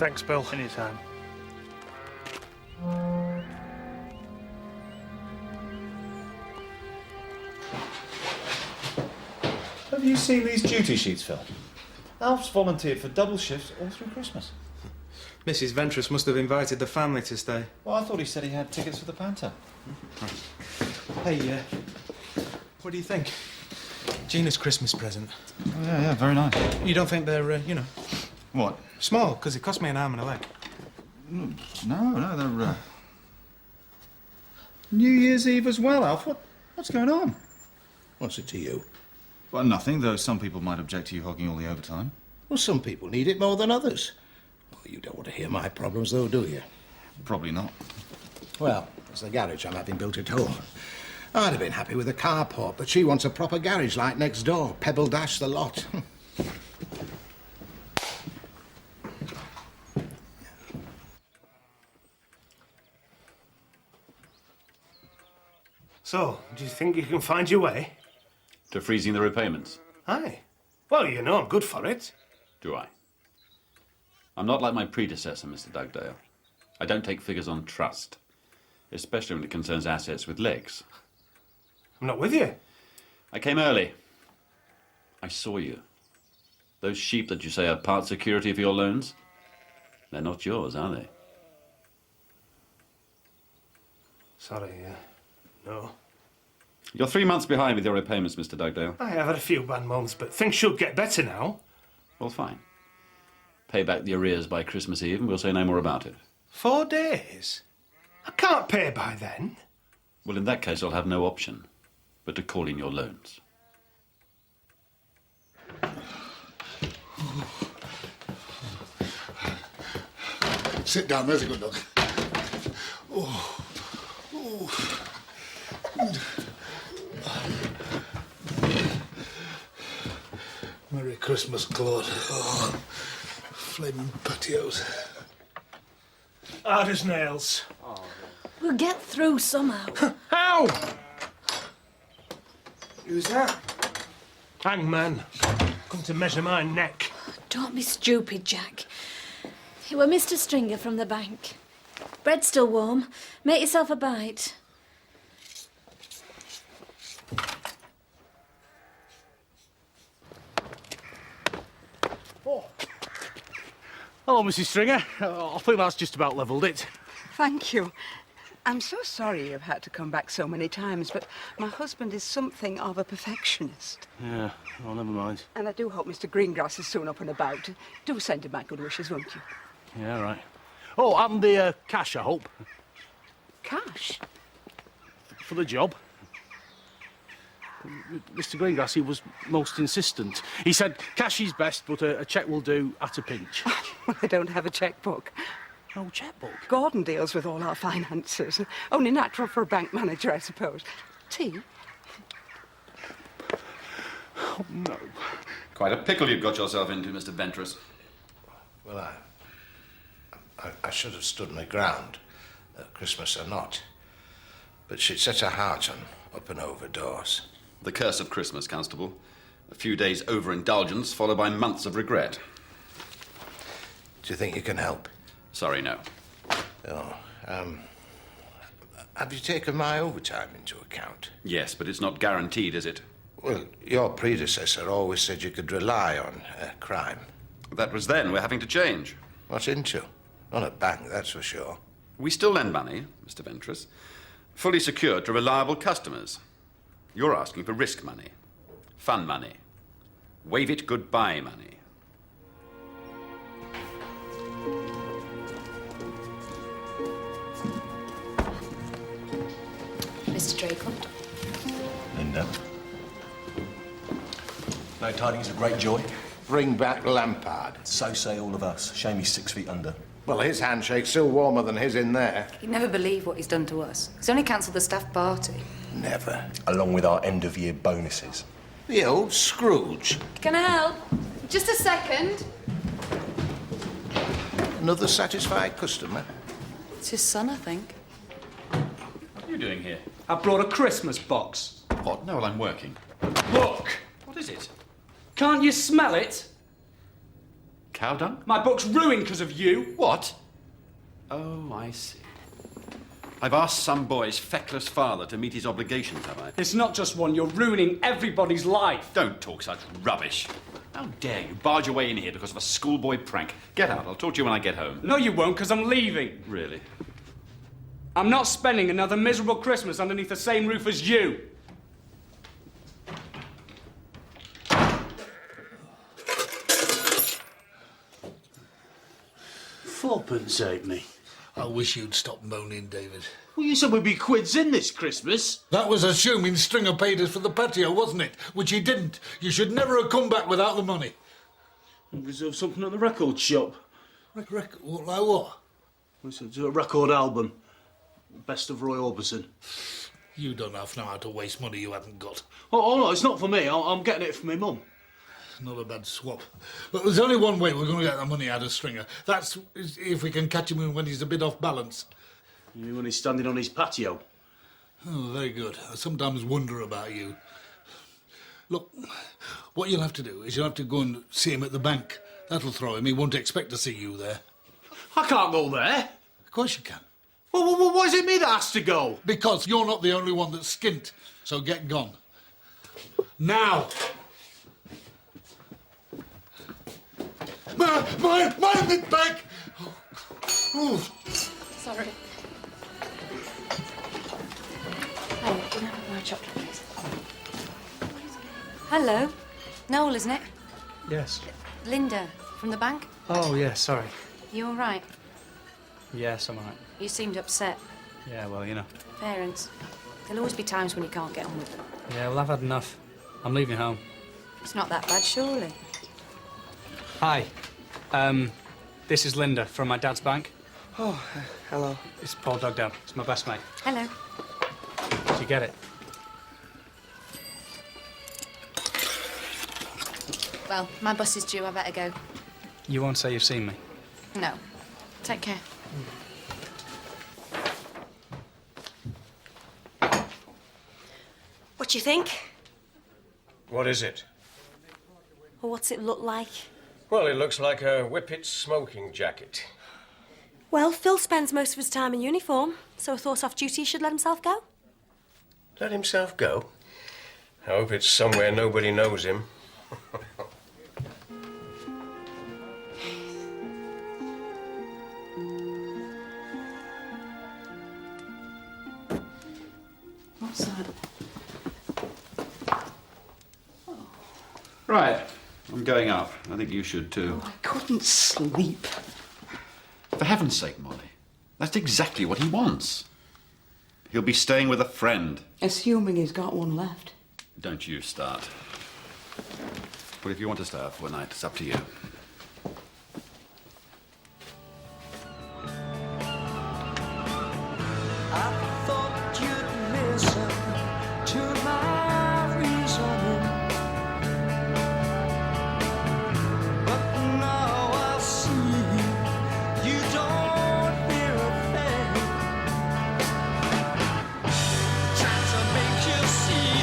Thanks, Bill. Anytime. Have you seen these duty sheets, Phil? Alf's volunteered for double shifts all through Christmas. Mrs. Ventris must have invited the family to stay. Well, I thought he said he had tickets for the Panther. Hey, what do you think? Gina's Christmas present. Oh, yeah, very nice. You don't think they're, What? small? Because it cost me an arm and a leg. No, they're... New Year's Eve as well, Alf. What's going on? What's it to you? Well, nothing, though some people might object to you hogging all the overtime. Well, some people need it more than others. Well, you don't want to hear my problems, though, do you? Probably not. Well, there's the garage I'm having built at home. I'd have been happy with a carport, but she wants a proper garage like next door. Pebble Dash the lot. So, do you think you can find your way? To freezing the repayments? Aye. Well, you know I'm good for it. Do I? I'm not like my predecessor, Mr. Dugdale. I don't take figures on trust, especially when it concerns assets with legs. I'm not with you. I came early. I saw you. Those sheep that you say are part security for your loans, they're not yours, are they? Sorry, no. You're 3 months behind with your repayments, Mr. Dugdale. I have had a few bad months, but things should get better now. Well, fine. Pay back the arrears by Christmas Eve and we'll say no more about it. 4 days? I can't pay by then. Well, in that case, I'll have no option but to call in your loans. Sit down, there's a good look. Merry Christmas, Claude. Oh, flaming patios. Hard as nails. We'll get through somehow. How? Who's that? Hangman. Come to measure my neck. Don't be stupid, Jack. It were Mr. Stringer from the bank. Bread's still warm. Make yourself a bite. Hello, Mrs. Stringer. I think that's just about levelled it. Thank you. I'm so sorry you've had to come back so many times, but my husband is something of a perfectionist. Yeah, well, never mind. And I do hope Mr. Greengrass is soon up and about. Do send him my good wishes, won't you? Yeah, right. Oh, and the cash, I hope, Cash? for the job. Mr. Greengrass, he was most insistent. He said cash is best, but a cheque will do at a pinch. Well, I don't have a chequebook. No chequebook? Gordon deals with all our finances. Only natural for a bank manager, I suppose. Tea? Oh, no. Quite a pickle you've got yourself into, Mr. Ventris. Well, I should have stood my ground, Christmas or not. But she'd set her heart on up and over doors. The curse of Christmas, Constable. A few days overindulgence followed by months of regret. Do you think you can help? Sorry, no. Oh, have you taken my overtime into account? Yes, but it's not guaranteed, is it? Well, your predecessor always said you could rely on crime. That was then. We're having to change. What's into? Not a bank, that's for sure. We still lend money, Mr. Ventris. Fully secured to reliable customers. You're asking for risk money. Fun money. Wave it goodbye money. Mr. Draycott. Linda. No tidings of great joy. Bring back Lampard. So say all of us. Shame he's 6 feet under. Well, his handshake's still warmer than his in there. You'd never believe what he's done to us. He's only cancelled the staff party. Never. Along with our end-of-year bonuses. The old Scrooge. Can I help? Just a second. Another satisfied customer. It's his son, I think. What are you doing here? I brought a Christmas box. What? No, well, I'm working. Look! What is it? Can't you smell it? Cow dung? My book's ruined because of you. What? Oh, I see. I've asked some boy's feckless father to meet his obligations, have I? It's not just one. You're ruining everybody's life. Don't talk such rubbish. How dare you barge your way in here because of a schoolboy prank? Get out. I'll talk to you when I get home. No, you won't, because I'm leaving. Really? I'm not spending another miserable Christmas underneath the same roof as you. Fourpence, halfpenny. I wish you'd stop moaning, David. Well, you said we'd be quids in this Christmas. That was assuming Stringer paid us for the patio, wasn't it? Which he didn't. You should never have come back without the money. We'll reserve something at the record shop. Like what? It's a record album. Best of Roy Orbison. You don't have know how to waste money you haven't got. Oh, no, it's not for me. I'm getting it for my mum. Not a bad swap. But there's only one way we're going to get the money out of Stringer. That's if we can catch him when he's a bit off balance. You mean when he's standing on his patio? Oh, very good. I sometimes wonder about you. Look, what you'll have to do is you'll have to go and see him at the bank. That'll throw him. He won't expect to see you there. I can't go there. Of course you can. Well, why is it me that has to go? Because you're not the only one that's skint. So get gone. Now! Mind it back! Oh. Sorry. Hey, can I have my chocolate, please? Hello. Noel, isn't it? Yes. Linda, from the bank? Oh, yeah, sorry. You all right? Yes, I'm all right. You seemed upset. Yeah, well, you know. Parents. There'll always be times when you can't get on with them. Yeah, well, I've had enough. I'm leaving home. It's not that bad, surely. Hi. This is Linda from my dad's bank. Oh, hello. It's Paul Dugdale. It's my best mate. Hello. Did you get it? Well, my bus is due. I better go. You won't say you've seen me? No. Take care. What do you think? What is it? Or what's it look like? Well, it looks like a Whippet smoking jacket. Well, Phil spends most of his time in uniform, so I thought off duty he should let himself go. Let himself go? I hope it's somewhere nobody knows him. What's that? Right. I'm going up. I think you should too. I couldn't sleep. For heaven's sake, Molly. That's exactly what he wants. He'll be staying with a friend. Assuming he's got one left. Don't you start. But if you want to stay up for a night, it's up to you. I thought you'd listen to my reasoning, but now I see you don't hear a thing. Trying to make you see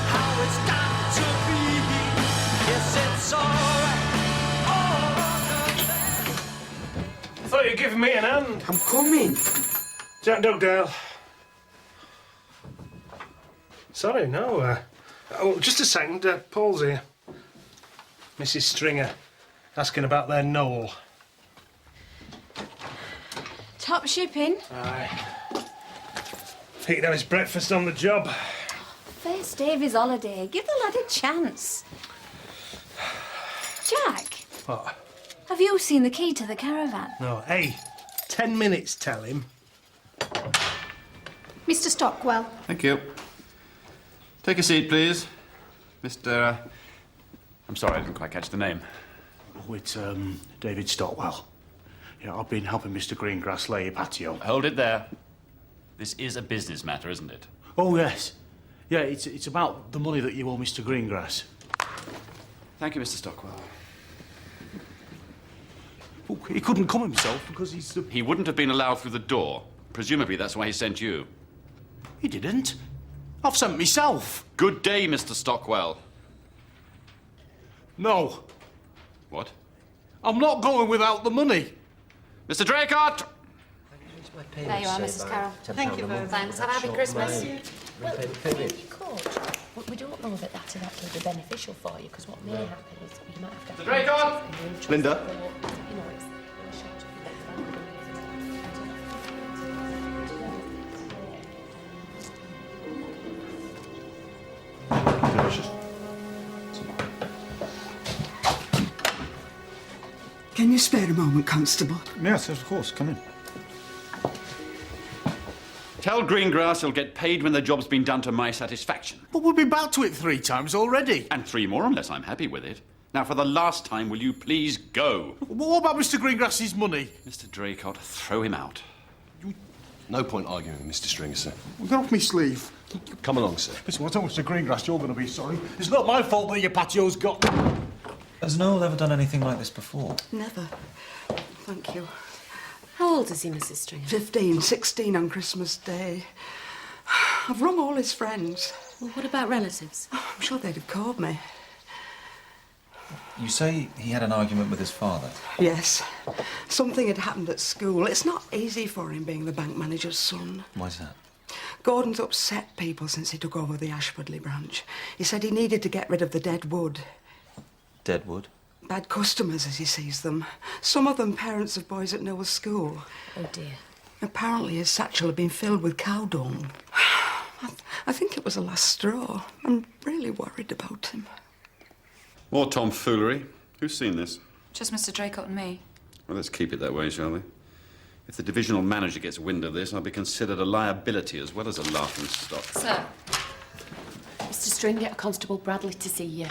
how it's got to be. Yes, it's alright. Thought you'd given me an hand. I'm coming. Jack Dugdale. Sorry, no. Oh, just a second. Paul's here. Mrs. Stringer, asking about their Noel. Top shipping. Aye. He can have his breakfast on the job. First day of his holiday. Give the lad a chance. Jack, What? have you seen the key to the caravan? No. Hey, 10 minutes, tell him. Mr. Stockwell. Thank you. Take a seat, please. Mr. I'm sorry, I didn't quite catch the name. Oh, it's David Stockwell. Yeah, I've been helping Mr. Greengrass lay a patio. Hold it there. This is a business matter, isn't it? Oh, yes. Yeah, it's about the money that you owe Mr. Greengrass. Thank you, Mr. Stockwell. Oh, he couldn't come himself because he's the... He wouldn't have been allowed through the door. Presumably that's why he sent you. He didn't. I've sent myself. Good day, Mr. Stockwell. No. What? I'm not going without the money. Mr. Draycott! There you are, Mrs. Carroll. Thank you very much. Thanks. Have a happy Christmas. Well, you could, but we don't know that that'll actually be beneficial for you, because what may happen is you might have to... Mr. Draycott! Linda? You know, it's... Can you spare a moment, Constable? Yes, of course. Come in. Tell Greengrass he'll get paid when the job's been done to my satisfaction. But we've been back to it 3 times already. And 3 more unless I'm happy with it. Now, for the last time, will you please go? What about Mr. Greengrass's money? Mr. Draycott, throw him out. No point arguing with Mr. Stringer, sir. Get off me sleeve. Come along, sir. Listen, I tell Mr. Greengrass you're going to be sorry. It's not my fault that your patio's got... Has Noel ever done anything like this before? Never. Thank you. How old is he, Mrs. Stringer? 15, 16 on Christmas Day. I've rung all his friends. Well, what about relatives? I'm sure they'd have called me. You say he had an argument with his father? Yes. Something had happened at school. It's not easy for him being the bank manager's son. Why's that? Gordon's upset people since he took over the Ashfordley branch. He said he needed to get rid of the dead wood. Dead wood? Bad customers, as he sees them. Some of them parents of boys at Noah's school. Oh, dear. Apparently his satchel had been filled with cow dung. I think it was the last straw. I'm really worried about him. More tomfoolery. Who's seen this? Just Mr. Draycott and me. Well, let's keep it that way, shall we? If the divisional manager gets wind of this, I'll be considered a liability as well as a laughing stock. Sir. Mr. Stringer, Constable Bradley to see you.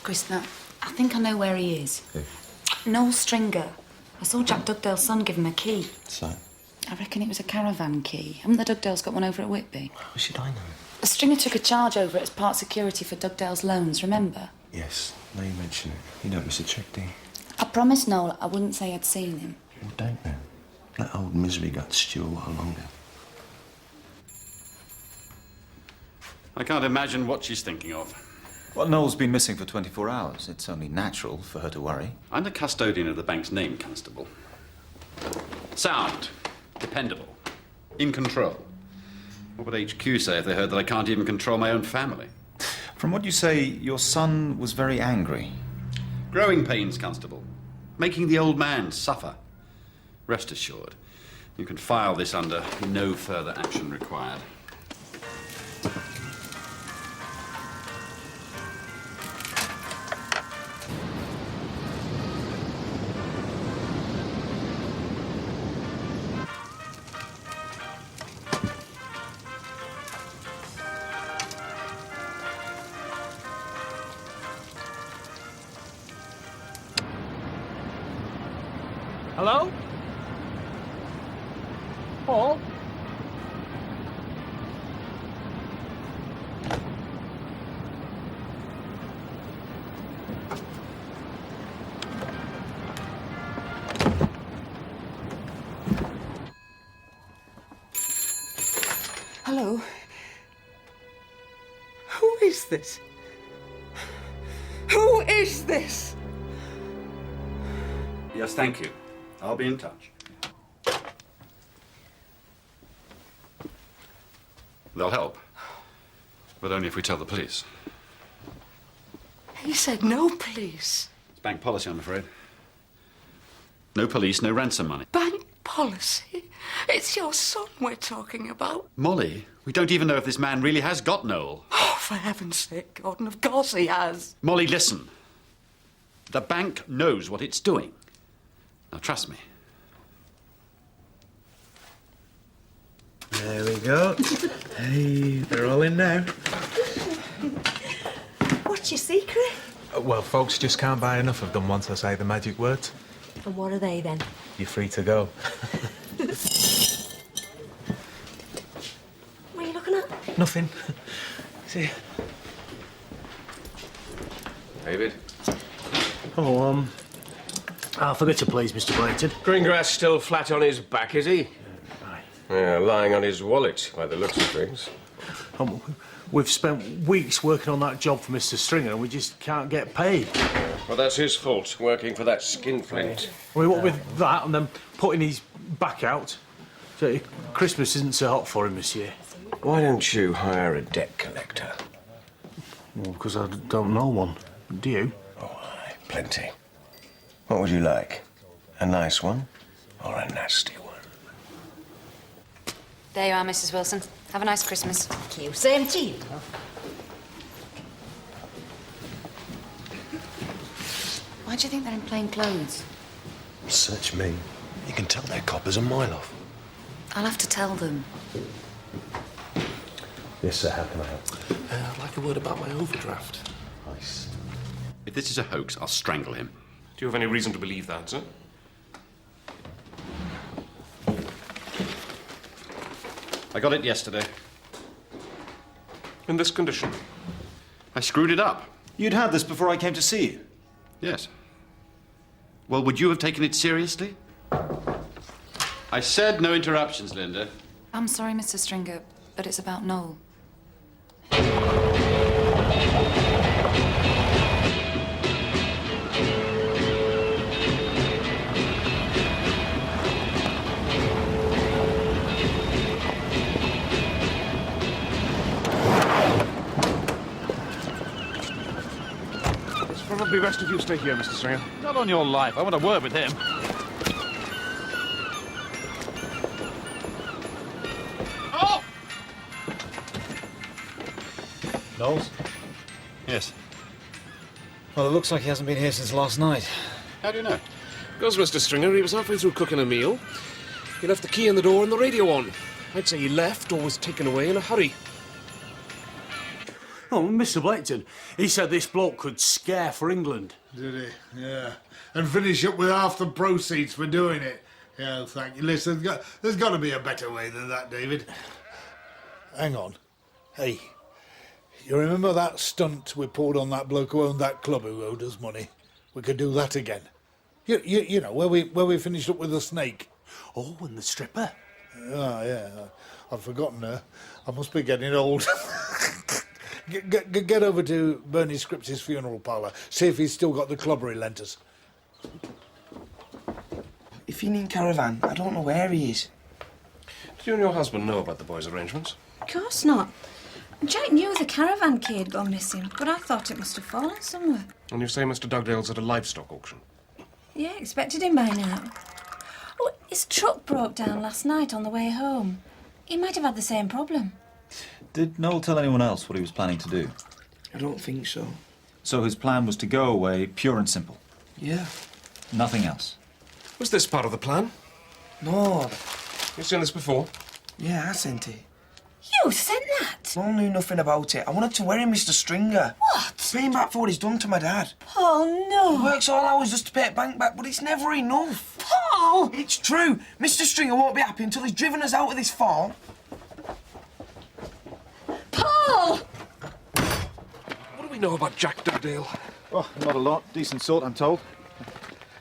Chris, now, I think I know where he is. Who? Noel Stringer. I saw Jack Dugdale's son give him a key. So? I reckon it was a caravan key. Haven't the Dugdales got one over at Whitby? How should I know? Stringer took a charge over it as part security for Dugdale's loans, remember? Yes, now you mention it. You don't miss a trick, do you? I promised Noel I wouldn't say I'd seen him. Well, don't then. Let old misery gut stew a while longer. I can't imagine what she's thinking of. Well, Noel's been missing for 24 hours. It's only natural for her to worry. I'm the custodian of the bank's name, Constable. Sound. Dependable. In control. What would HQ say if they heard that I can't even control my own family? From what you say, your son was very angry. Growing pains, Constable. Making the old man suffer. Rest assured, you can file this under no further action required. Hello? Paul? Hello? Who is this? Who is this? Yes, thank you. I'll be in touch. They'll help. But only if we tell the police. He said no police. It's bank policy, I'm afraid. No police, no ransom money. Bank policy? It's your son we're talking about. Molly, we don't even know if this man really has got Noel. Oh, for heaven's sake, Gordon, of course he has. Molly, listen. The bank knows what it's doing. Now, trust me. There we go. Hey, they're all in now. What's your secret? Well, folks just can't buy enough of them once I say the magic words. And what are they then? You're free to go. What are you looking at? Nothing. See. David. Oh, I'll forget to please, Mr. Blayton. Greengrass still flat on his back, is he? Aye. Yeah, lying on his wallet, by the looks of things. We've spent weeks working on that job for Mr. Stringer and we just can't get paid. Well, that's his fault, working for that skinflint. I mean, what with that and then putting his back out, so Christmas isn't so hot for him this year. Why don't you hire a debt collector? Well, because I don't know one. Do you? Oh, aye, plenty. What would you like? A nice one or a nasty one? There you are, Mrs. Wilson. Have a nice Christmas. Thank you. Same to you. Why do you think they're in plain clothes? Search me. You can tell they're coppers a mile off. I'll have to tell them. Yes, sir. How can I help? I'd like a word about my overdraft. Nice. If this is a hoax, I'll strangle him. Do you have any reason to believe that, sir? I got it yesterday. In this condition? I screwed it up. You'd had this before I came to see you? Yes. Well, would you have taken it seriously? I said no interruptions, Linda. I'm sorry, Mr. Stringer, but it's about Noel. It's probably best if you stay here, Mr. Stringer. Not on your life. I want a word with him. Oh! Knowles? Yes. Well, it looks like he hasn't been here since last night. How do you know? Goes Mr. Stringer. He was halfway through cooking a meal. He left the key in the door and the radio on. I'd say he left or was taken away in a hurry. Oh, Mr. Blayton, he said this bloke could scare for England. Did he? Yeah. And finish up with half the proceeds for doing it. Yeah, thank you. Listen, there's got to be a better way than that, David. Hang on. Hey, you remember that stunt we pulled on that bloke who owned that club who owed us money? We could do that again. You know, where we finished up with the snake. Oh, and the stripper. Oh, yeah. I've forgotten her. I must be getting old. Get over to Bernie Scripps' funeral parlour. See if he's still got the clobber he lent us. If you need Caravan, I don't know where he is. Did you and your husband know about the boys' arrangements? Of course not. Jack knew the caravan key had gone missing, but I thought it must have fallen somewhere. And you say Mr. Dugdale's at a livestock auction? Yeah, expected him by now. Oh, his truck broke down last night on the way home. He might have had the same problem. Did Noel tell anyone else what he was planning to do? I don't think so. So his plan was to go away, pure and simple? Yeah. Nothing else? Was this part of the plan? No. You've seen this before? Yeah, I sent it. You sent that? I knew nothing about it. I wanted to worry Mr. Stringer. What? Paying back for what he's done to my dad. Paul, no. He works all hours just to pay it bank back, but it's never enough. Paul! It's true. Mr. Stringer won't be happy until he's driven us out of this farm. Paul! What do we know about Jack Dugdale? Oh, not a lot. Decent sort, I'm told.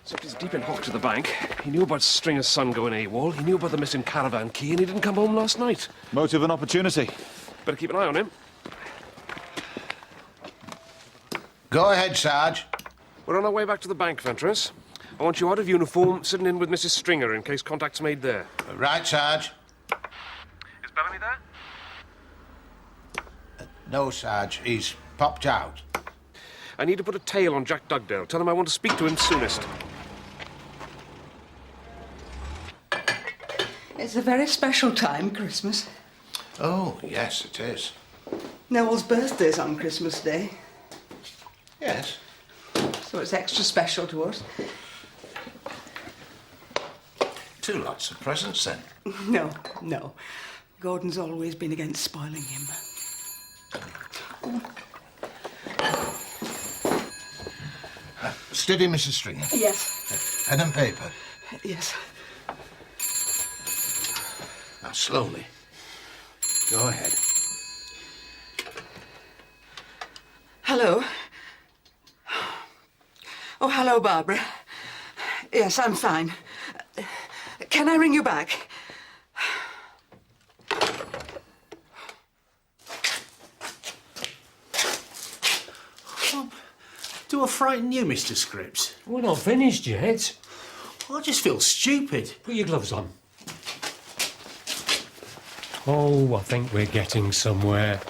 Except he's deep in hock to the bank. He knew about Stringer's son going AWOL. He knew about the missing caravan key, and he didn't come home last night. Motive and opportunity. Better keep an eye on him. Go ahead, Sarge. We're on our way back to the bank, Ventris. I want you out of uniform, sitting in with Mrs. Stringer in case contact's made there. Right, Sarge. Is Bellamy there? No, Sarge. He's popped out. I need to put a tail on Jack Dugdale. Tell him I want to speak to him soonest. It's a very special time, Christmas. Oh, yes, it is. Noel's birthday's on Christmas Day, Yes. so it's extra special to us. 2 lots of presents, then. No. Gordon's always been against spoiling him. Steady, Mrs. Stringer. Yes. Pen and paper. Yes. Now, slowly. Go ahead. Hello. Oh, hello, Barbara. Yes, I'm fine. Can I ring you back? Do I frighten you, Mr. Scripps? We're not finished yet. I just feel stupid. Put your gloves on. Oh, I think we're getting somewhere.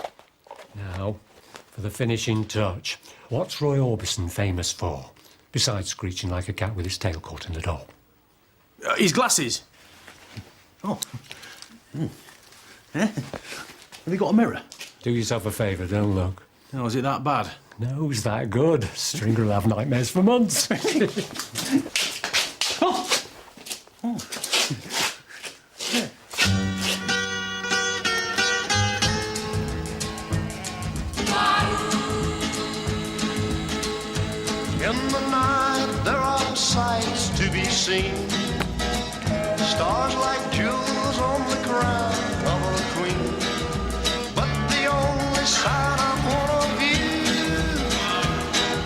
Now, for the finishing touch. What's Roy Orbison famous for? Besides screeching like a cat with his tail caught in the door. His glasses. Oh. Have you got a mirror? Do yourself a favour, don't look. Oh, is it that bad? No, it's that good. Stringer will have nightmares for months. In the night there are sights to be seen. Stars like jewels on the crown of a queen. But the only sight I wanna view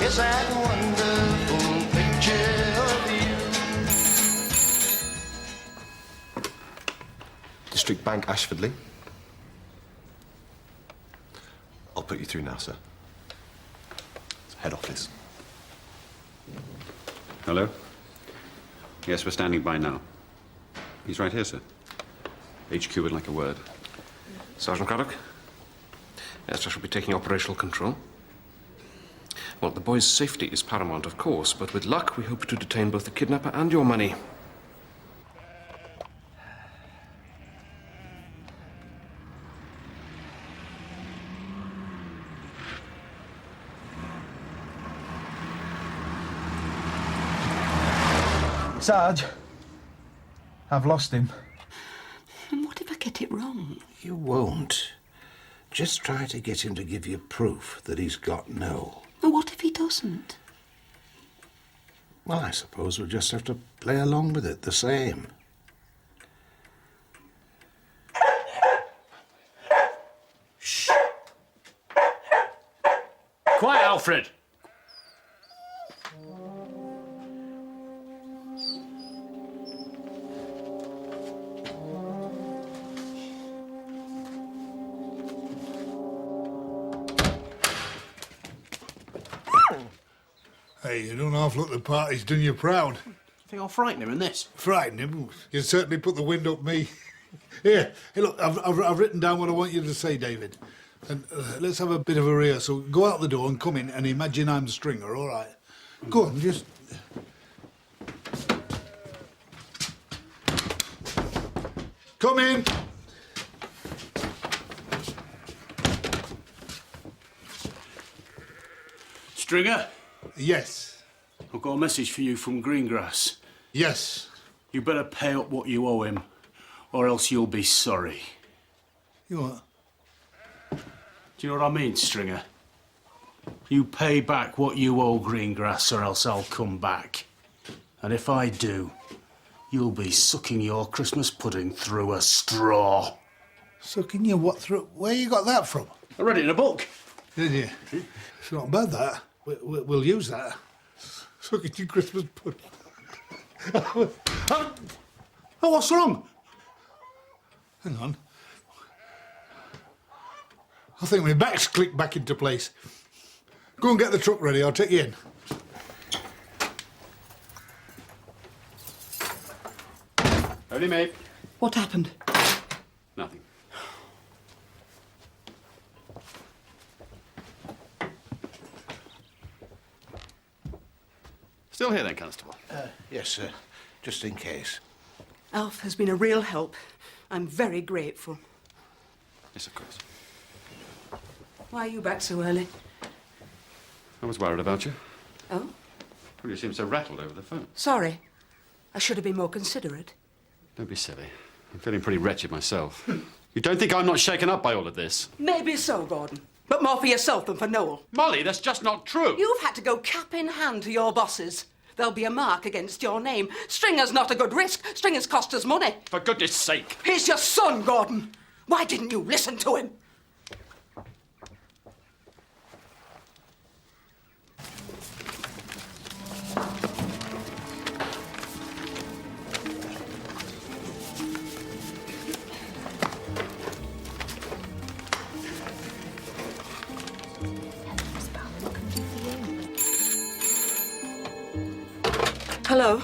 is that wonderful picture of you. District Bank, Ashfordley. I'll put you through now, sir. Head office. Hello? Yes, we're standing by now. He's right here, sir. HQ would like a word. Sergeant Craddock? Yes, I shall be taking operational control. Well, the boy's safety is paramount, of course, but with luck, we hope to detain both the kidnapper and your money. Sarge, I've lost him. And what if I get it wrong? You won't. Just try to get him to give you proof that he's got Noel. And what if he doesn't? Well, I suppose we'll just have to play along with it the same. Shh. Quiet, Alfred. Hey, you don't half look the part he's done you proud. Think I'll frighten him in this? Frighten him? You certainly put the wind up me. Here, hey, look, I've written down what I want you to say, David. And let's have a bit of a rehearsal. Go out the door and come in and imagine I'm Stringer, all right? Go on, just... Come in. Stringer? Yes. I've got a message for you from Greengrass. Yes. You better pay up what you owe him, or else you'll be sorry. You what? Do you know what I mean, Stringer? You pay back what you owe Greengrass, or else I'll come back. And if I do, you'll be sucking your Christmas pudding through a straw. Sucking your what through? Where you got that from? I read it in a book. Did you? It's not bad, that. We'll use that. Sucking your Christmas pudding. Oh, what's wrong? Hang on. I think my back's clicked back into place. Go and get the truck ready. I'll take you in. Only mate. What happened? Nothing. Still here then, Constable? Yes, sir. Just in case. Alf has been a real help. I'm very grateful. Yes, of course. Why are you back so early? I was worried about you. Oh? Well, you seemed so rattled over the phone. Sorry. I should have been more considerate. Don't be silly. I'm feeling pretty wretched myself. You don't think I'm not shaken up by all of this? Maybe so, Gordon. But more for yourself than for Noel. Molly, that's just not true. You've had to go cap in hand to your bosses. There'll be a mark against your name. Stringer's not a good risk. Stringer's cost us money. For goodness sake. He's your son, Gordon. Why didn't you listen to him? Hello?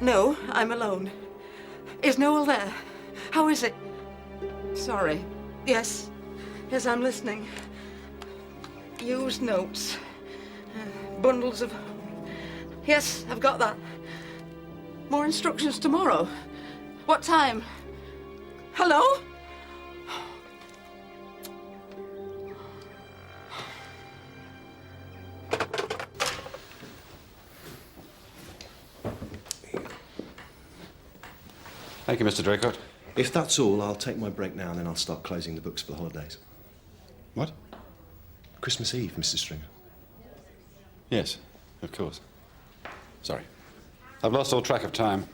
No, I'm alone. Is Noel there? How is it? Sorry. Yes. Yes, I'm listening. Used notes. Bundles of... Yes, I've got that. More instructions tomorrow. What time? Hello? Thank you, Mr. Draycott. If that's all, I'll take my break now and then I'll start closing the books for the holidays. What? Christmas Eve, Mr. Stringer. Yes, of course. Sorry. I've lost all track of time.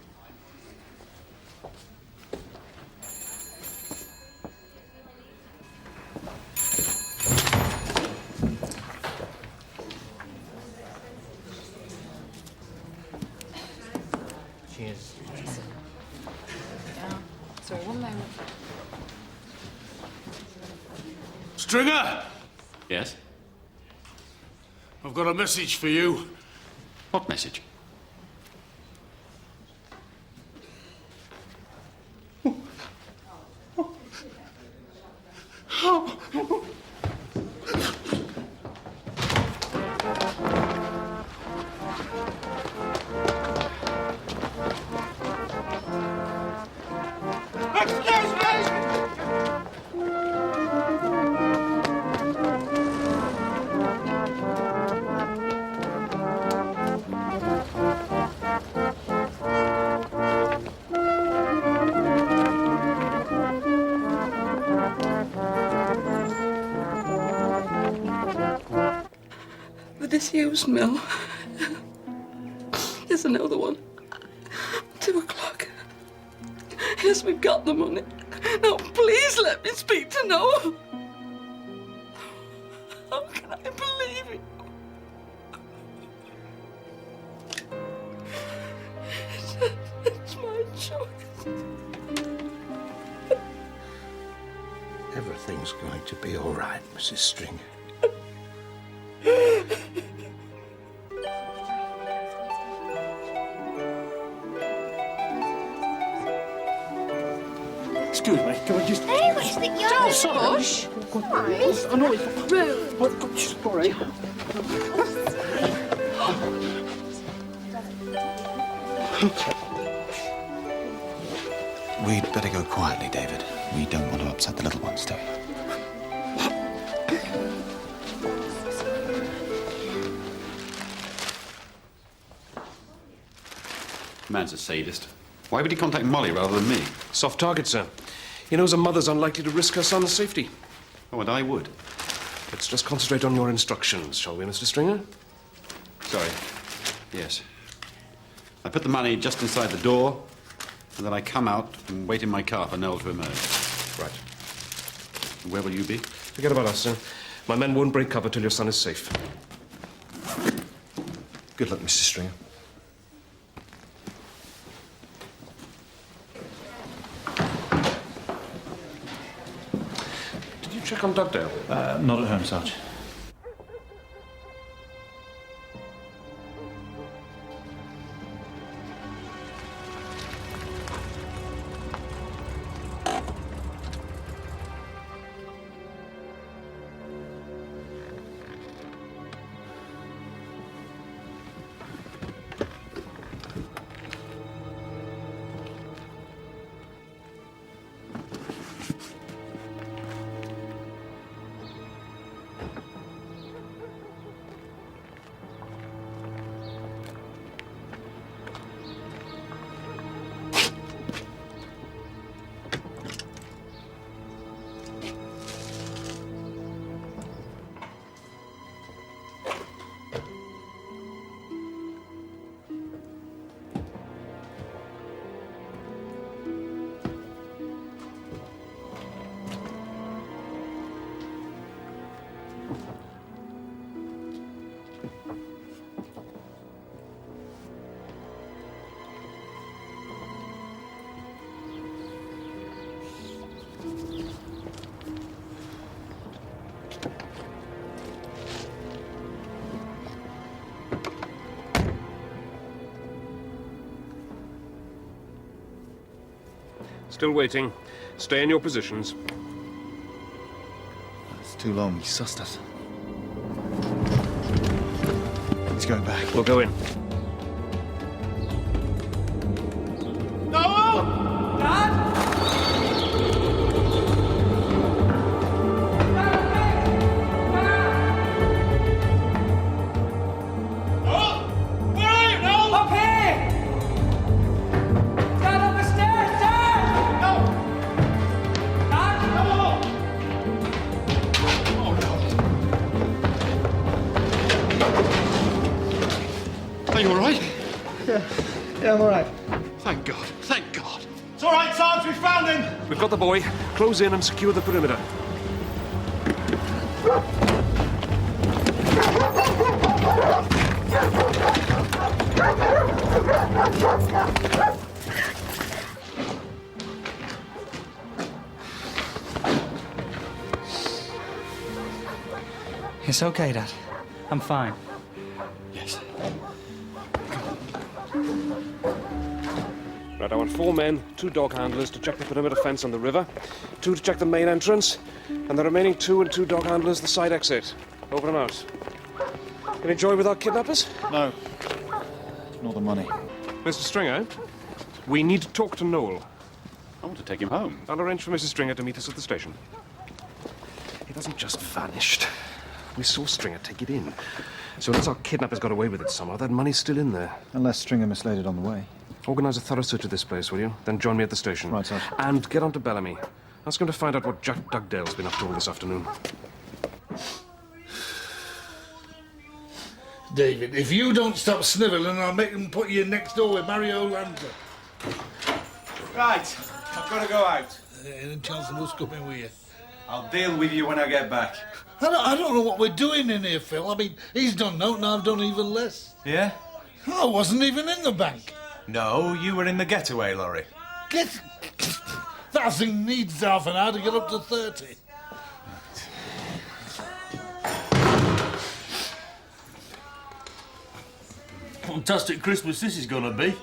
Cheers. Sorry, one moment. Stringer! Yes? I've got a message for you. What message? The disused mill. Here's another one. 2 o'clock. Yes, we've got the money. Now, please let me speak to Noel. How can I believe it? It's my choice. Everything's going to be all right, Mrs. Stringer. Excuse me, can I just... Hey, where's the yard? Oh, sorry. Bush. I know it's rude. Oh, sorry. We'd better go quietly, David. We don't want to upset the little ones, do we? Man's a sadist. Why would he contact Molly rather than me? Soft target, sir. He knows a mother's unlikely to risk her son's safety. Oh, and I would. Let's just concentrate on your instructions, shall we, Mr. Stringer? Sorry. Yes. I put the money just inside the door, and then I come out and wait in my car for Noel to emerge. Right. Where will you be? Forget about us, sir. My men won't break cover till your son is safe. Good luck, Mr. Stringer. Did you check on Dugdale? Not at home, Sarge. Still waiting. Stay in your positions. It's too long. He sussed us. He's going back. We'll go in. Are you all right? Yeah, I'm all right. Thank God. Thank God. It's all right, Sarge. We found him. We've got the boy. Close in and secure the perimeter. It's okay, Dad. I'm fine. Yes. Right, I want 4 men, 2 dog handlers to check the perimeter fence on the river, 2 to check the main entrance, and the remaining 2 and 2 dog handlers the side exit. Over and out. Any joy with our kidnappers? No. Nor the money. Mr. Stringer, we need to talk to Noel. I want to take him home. I'll arrange for Mrs. Stringer to meet us at the station. He hasn't just vanished. We saw Stringer take it in. So unless our kidnappers got away with it somehow, that money's still in there. Unless Stringer mislaid it on the way. Organise a thorough search of this place, will you? Then join me at the station. Right, sir. And get on to Bellamy. Ask him to find out what Jack Dugdale's been up to all this afternoon. David, if you don't stop snivelling, I'll make them put you next door with Mario Lanza. Right. I've got to go out. Any chance of us coming with you? I'll deal with you when I get back. I don't know what we're doing in here, Phil. I mean, he's done nothing, I've done even less. Yeah? I wasn't even in the bank. No, you were in the getaway lorry. That thing needs half an hour to get up to 30. Fantastic Christmas this is gonna be.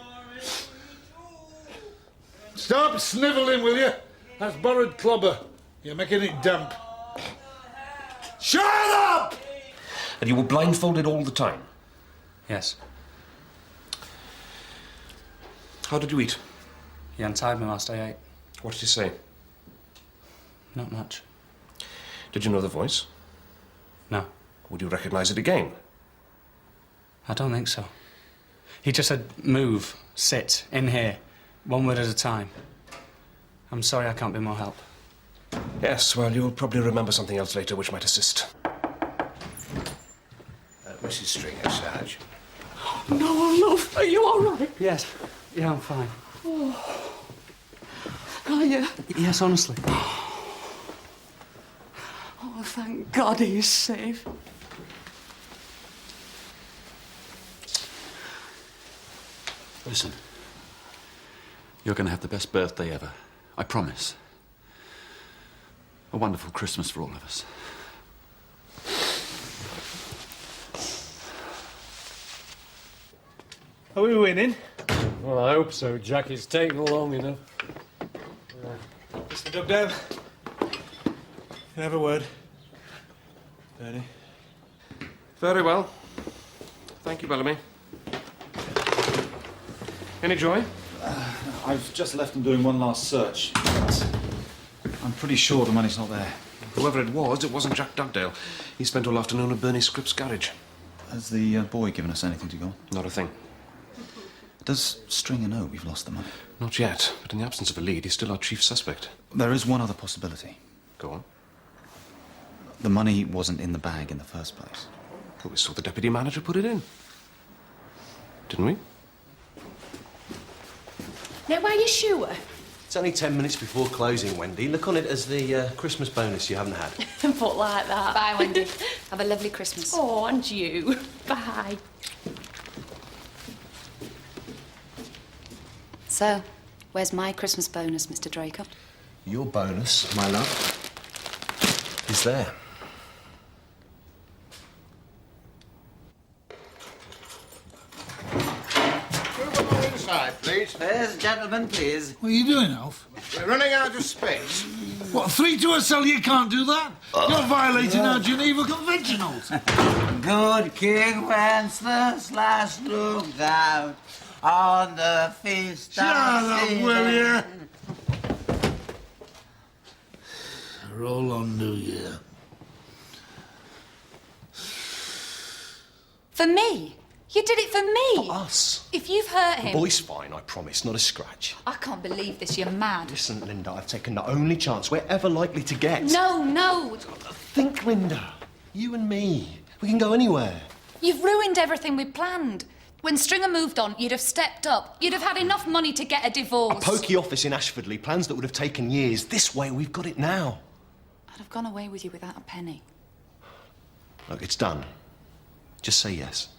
Stop snivelling, will you? That's borrowed clobber. You're making it damp. Shut up! And you were blindfolded all the time? Yes. How did you eat? He untied me whilst I ate. What did he say? Not much. Did you know the voice? No. Would you recognise it again? I don't think so. He just said, move, sit, in here, one word at a time. I'm sorry I can't be more help. Yes, well, you'll probably remember something else later which might assist. Mrs. Stringer, Sarge. No, love, are you all right? Yes. Yeah, I'm fine. Oh. Are you? Yes, honestly. Oh, thank God he's safe. Listen. You're going to have the best birthday ever. I promise. A wonderful Christmas for all of us. Are we winning? Well, I hope so, Jack. It's taken long enough. Mr. Dugdale. Can I have a word? Bernie. Very well. Thank you, Bellamy. Any joy? I've just left them doing one last search. But I'm pretty sure the money's not there. Whoever it wasn't Jack Dugdale. He spent all afternoon at Bernie Scripps' garage. Has the boy given us anything to go on? Not a thing. Does Stringer know we've lost the money? Not yet, but in the absence of a lead, he's still our chief suspect. There is one other possibility. Go on. The money wasn't in the bag in the first place. Well, we saw the deputy manager put it in. Didn't we? Now, are you sure? It's only 10 minutes before closing, Wendy. Look on it as the Christmas bonus you haven't had. But like that. Bye, Wendy. Have a lovely Christmas. Oh, and you. Bye. So, where's my Christmas bonus, Mr. Draco? Your bonus, my love, is there. Move along inside, please. Spares, gentlemen, please. What are you doing, Alf? We're running out of space. What, 3 to a cell? You can't do that. You're violating our Geneva Conventionals. Good King Wenceslas looked out on the feast Shut up, will you? Roll on New Year. For me? You did it for me? For us. If you've hurt The him... boy's fine, I promise. Not a scratch. I can't believe this. You're mad. Listen, Linda, I've taken the only chance we're ever likely to get. No, no. Think, Linda. You and me. We can go anywhere. You've ruined everything we planned. When Stringer moved on, you'd have stepped up. You'd have had enough money to get a divorce. A pokey office in Ashfordley, plans that would have taken years. This way, we've got it now. I'd have gone away with you without a penny. Look, it's done. Just say yes.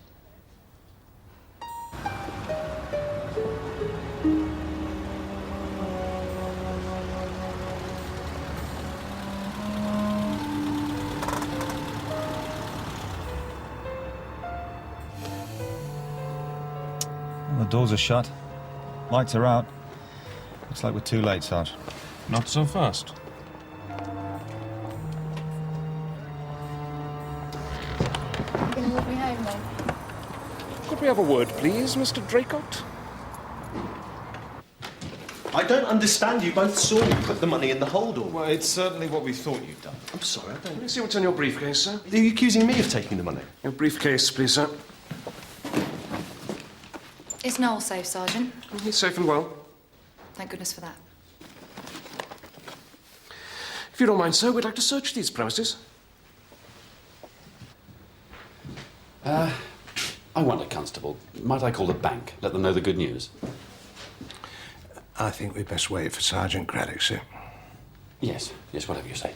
Well, the doors are shut. Lights are out. Looks like we're too late, Sarge. Not so fast. You're going to walk me home, then? Could we have a word, please, Mr. Draycott? I don't understand. You both saw me put the money in the holdall. Well, it's certainly what we thought you'd done. I'm sorry, I don't... Let me see what's in your briefcase, sir. Are you accusing me of taking the money? Your briefcase, please, sir. Is Noel safe, Sergeant? He's safe and well. Thank goodness for that. If you don't mind, sir, we'd like to search these premises. I wonder, Constable, might I call the bank, let them know the good news? I think we'd best wait for Sergeant Craddock, sir. Yes, yes, whatever you say.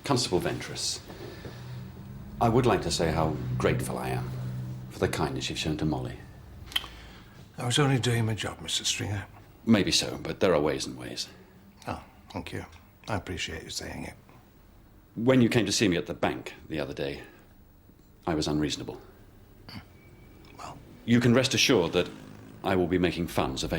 Constable Ventress, I would like to say how grateful I am for the kindness you've shown to Molly. I was only doing my job, Mr. Stringer. Maybe so, but there are ways and ways. Oh, thank you. I appreciate you saying it. When you came to see me at the bank the other day, I was unreasonable. Well, you can rest assured that I will be making funds available.